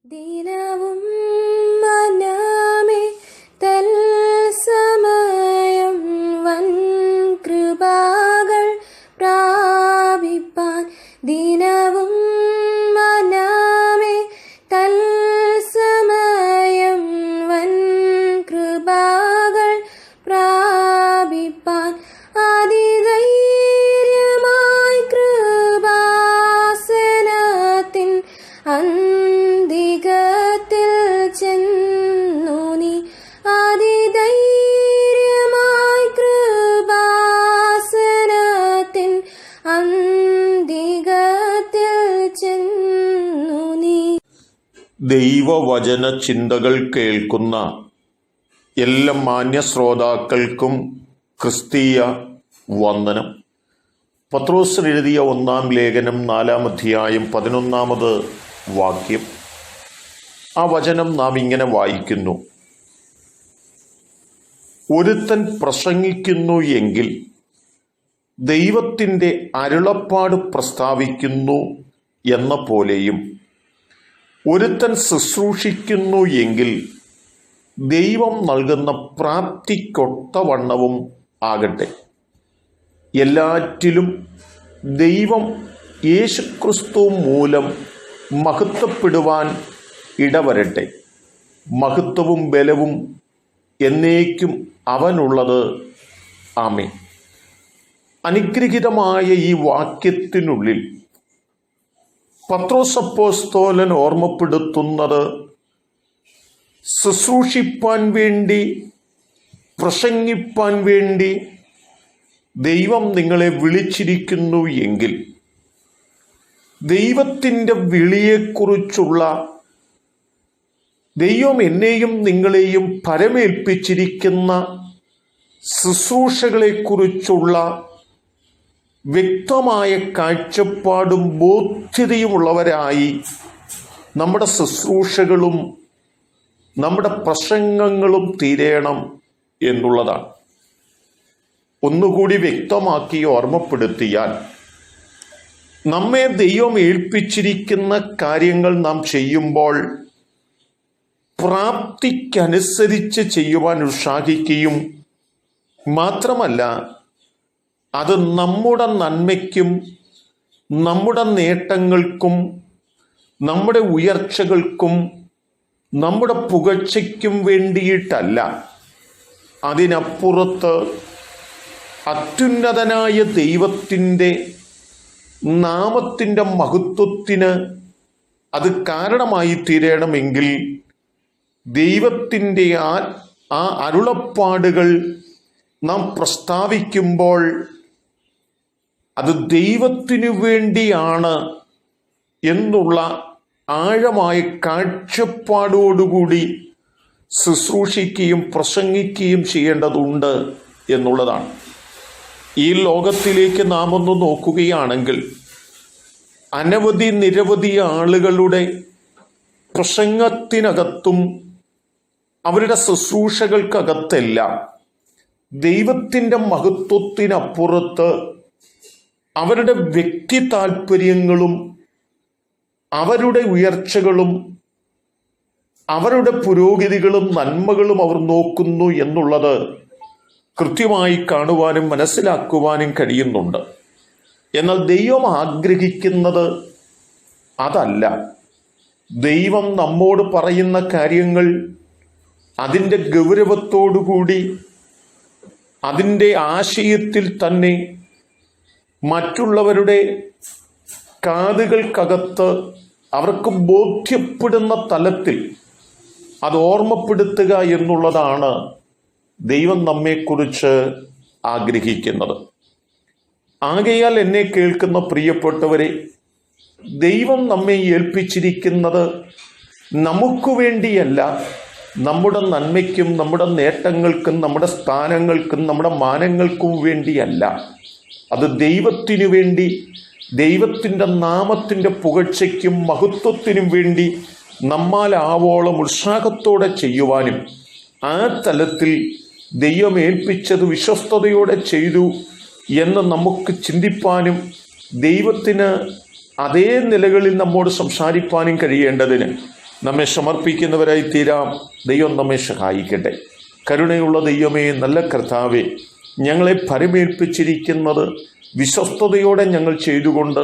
ദിനവും മനമേ തൽസമയം വൻ കൃപകൾ പ്രാപിപ്പാൻ. ദിനവും മനമേ തൽസമയം വൻ കൃപകൾ പ്രാപിപ്പാൻ. അതിധൈര്യമായി കൃപാസനത്തിൻ അന്തികത്തിൽ ചെന്നു നീ. അതിധൈര്യമായി കൃപാസനത്തിൻ അന്തികത്തിൽ ചെന്നു നീ. ദൈവവചന ചിന്തകൾ കേൾക്കുന്ന എല്ലാ മാന്യ ശ്രോതാക്കൾക്കും ക്രിസ്തീയ വന്ദനം. പത്രോസ് എഴുതിയ 1-ാം ലേഖനം 4-ാം അധ്യായം 11-ാമത് വാക്യം. ആ വചനം നാം ഇങ്ങനെ വായിക്കുന്നു: ഒരുത്തൻ പ്രസംഗിക്കുന്നു എങ്കിൽ ദൈവത്തിൻ്റെ അരുളപ്പാട് പ്രസ്താവിക്കുന്നു എന്ന പോലെയും, ഒരുത്തൻ ശുശ്രൂഷിക്കുന്നു എങ്കിൽ ദൈവം നൽകുന്ന പ്രാപ്തിക്കൊത്തവണ്ണവും ആകട്ടെ. എല്ലാറ്റിലും ദൈവം യേശുക്രിസ്തു മൂലം മഹത്വപ്പെടുവാൻ ഇടവരട്ടെ. മഹത്വവും ബലവും എന്നേക്കും അവനുള്ളത്. ആമേൻ. അനുഗ്രഹീതമായ ഈ വാക്യത്തിനുള്ളിൽ പത്രോസ് അപ്പോസ്തലൻ ഓർമ്മപ്പെടുത്തുന്നത്, ശുശ്രൂഷിപ്പാൻ വേണ്ടി, പ്രസംഗിപ്പാൻ വേണ്ടി ദൈവം നിങ്ങളെ വിളിച്ചിരിക്കുന്നു എങ്കിൽ ദൈവത്തിൻ്റെ വിളിയെക്കുറിച്ചുള്ള, ദൈവം എന്നെയും നിങ്ങളെയും പരമേൽപ്പിച്ചിരിക്കുന്ന ശുശ്രൂഷകളെക്കുറിച്ചുള്ള വ്യക്തമായ കാഴ്ചപ്പാടും ബോധ്യതയുമുള്ളവരായി നമ്മുടെ ശുശ്രൂഷകളും നമ്മുടെ പ്രസംഗങ്ങളും തീരണം എന്നുള്ളതാണ്. ഒന്നുകൂടി വ്യക്തമാക്കി ഓർമ്മപ്പെടുത്തിയാൽ, നമ്മെ ദൈവം ഏൽപ്പിച്ചിരിക്കുന്ന കാര്യങ്ങൾ നാം ചെയ്യുമ്പോൾ പ്രാപ്തിക്കനുസരിച്ച് ചെയ്യുവാൻ ഉത്സാഹിക്കുകയും മാത്രമല്ല, അത് നമ്മുടെ നന്മയ്ക്കും നമ്മുടെ നേട്ടങ്ങൾക്കും നമ്മുടെ ഉയർച്ചകൾക്കും നമ്മുടെ പുകഴ്ചയ്ക്കും വേണ്ടിയിട്ടല്ല, അതിനപ്പുറത്ത് അത്യുന്നതനായ ദൈവത്തിൻ്റെ നാമത്തിൻ്റെ മഹത്വത്തിന് അത് കാരണമായി തീരണമെങ്കിൽ ദൈവത്തിൻ്റെ ആ അരുളപ്പാടുകൾ നാം പ്രസ്താവിക്കുമ്പോൾ അത് ദൈവത്തിനു വേണ്ടിയാണ് എന്നുള്ള ആഴമായ കാഴ്ചപ്പാടോടുകൂടി ശുശ്രൂഷിക്കുകയും പ്രസംഗിക്കുകയും ചെയ്യേണ്ടതുണ്ട് എന്നുള്ളതാണ്. ഈ ലോകത്തിലേക്ക് നാം ഒന്ന് നോക്കുകയാണെങ്കിൽ നിരവധി ആളുകളുടെ പ്രസംഗത്തിനകത്തും അവരുടെ ശുശ്രൂഷകൾക്കകത്തെല്ലാം ദൈവത്തിൻ്റെ മഹത്വത്തിനപ്പുറത്ത് അവരുടെ വ്യക്തി താല്പര്യങ്ങളും അവരുടെ ഉയർച്ചകളും അവരുടെ പുരോഗതികളും നന്മകളും അവർ നോക്കുന്നു എന്നുള്ളത് കൃത്യമായി കാണുവാനും മനസ്സിലാക്കുവാനും കഴിയുന്നുണ്ട്. എന്നാൽ ദൈവം ആഗ്രഹിക്കുന്നത് അതല്ല. ദൈവം നമ്മോട് പറയുന്ന കാര്യങ്ങൾ അതിൻ്റെ ഗൗരവത്തോടുകൂടി, അതിൻ്റെ ആശയത്തിൽ തന്നെ മറ്റുള്ളവരുടെ കാതുകൾക്കകത്ത് അവർക്ക് ബോധ്യപ്പെടുന്ന തലത്തിൽ അത് ഓർമ്മപ്പെടുത്തുക എന്നുള്ളതാണ് ദൈവം നമ്മെക്കുറിച്ച് ആഗ്രഹിക്കുന്നത്. ആകയാൽ എന്നെ കേൾക്കുന്ന പ്രിയപ്പെട്ടവരെ, ദൈവം നമ്മെ ഏൽപ്പിച്ചിരിക്കുന്നത് നമുക്ക് വേണ്ടിയല്ല, നമ്മുടെ നന്മയ്ക്കും നമ്മുടെ നേട്ടങ്ങൾക്കും നമ്മുടെ സ്ഥാനങ്ങൾക്കും നമ്മുടെ മാനങ്ങൾക്കും വേണ്ടിയല്ല. അത് ദൈവത്തിനു വേണ്ടി, ദൈവത്തിൻ്റെ നാമത്തിൻ്റെ പുകഴ്ചയ്ക്കും മഹത്വത്തിനും വേണ്ടി നമ്മാൽ ആവോളം ഉത്സാഹത്തോടെ ചെയ്യുവാനും, ആ തലത്തിൽ ദൈവം ഏൽപ്പിച്ചത് വിശ്വസ്തയോടെ ചെയ്തു എന്ന് നമുക്ക് ചിന്തിപ്പാനും ദൈവത്തിന് അതേ നിലകളിൽ നമ്മോട് സംസാരിപ്പാനും കഴിയേണ്ടതിന് നമ്മെ സമർപ്പിക്കുന്നവരായി തീരാം. ദൈവം നമ്മെ സഹായിക്കട്ടെ. കരുണയുള്ള ദൈവമേ, നല്ല കർത്താവേ, ഞങ്ങളെ ഭരമേൽപ്പിച്ചിരിക്കുന്നത് വിശ്വസ്തയോടെ ഞങ്ങൾ ചെയ്തുകൊണ്ട്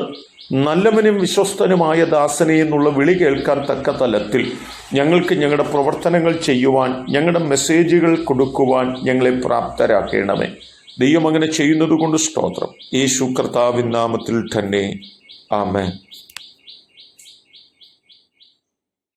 നല്ലവനും വിശ്വസ്തനുമായ ദാസനെ എന്നുള്ള വിളി കേൾക്കാൻ തക്ക തലത്തിൽ ഞങ്ങൾക്ക് ഞങ്ങളുടെ പ്രവർത്തനങ്ങൾ ചെയ്യുവാൻ, ഞങ്ങളുടെ മെസ്സേജുകൾ കൊടുക്കുവാൻ ഞങ്ങളെ പ്രാപ്തരാക്കണമേ. ദൈവം അങ്ങനെ ചെയ്യുന്നത് കൊണ്ട് സ്തോത്രം. യേശു കർത്താവിൻ നാമത്തിൽ തന്നെ ആമേൻ.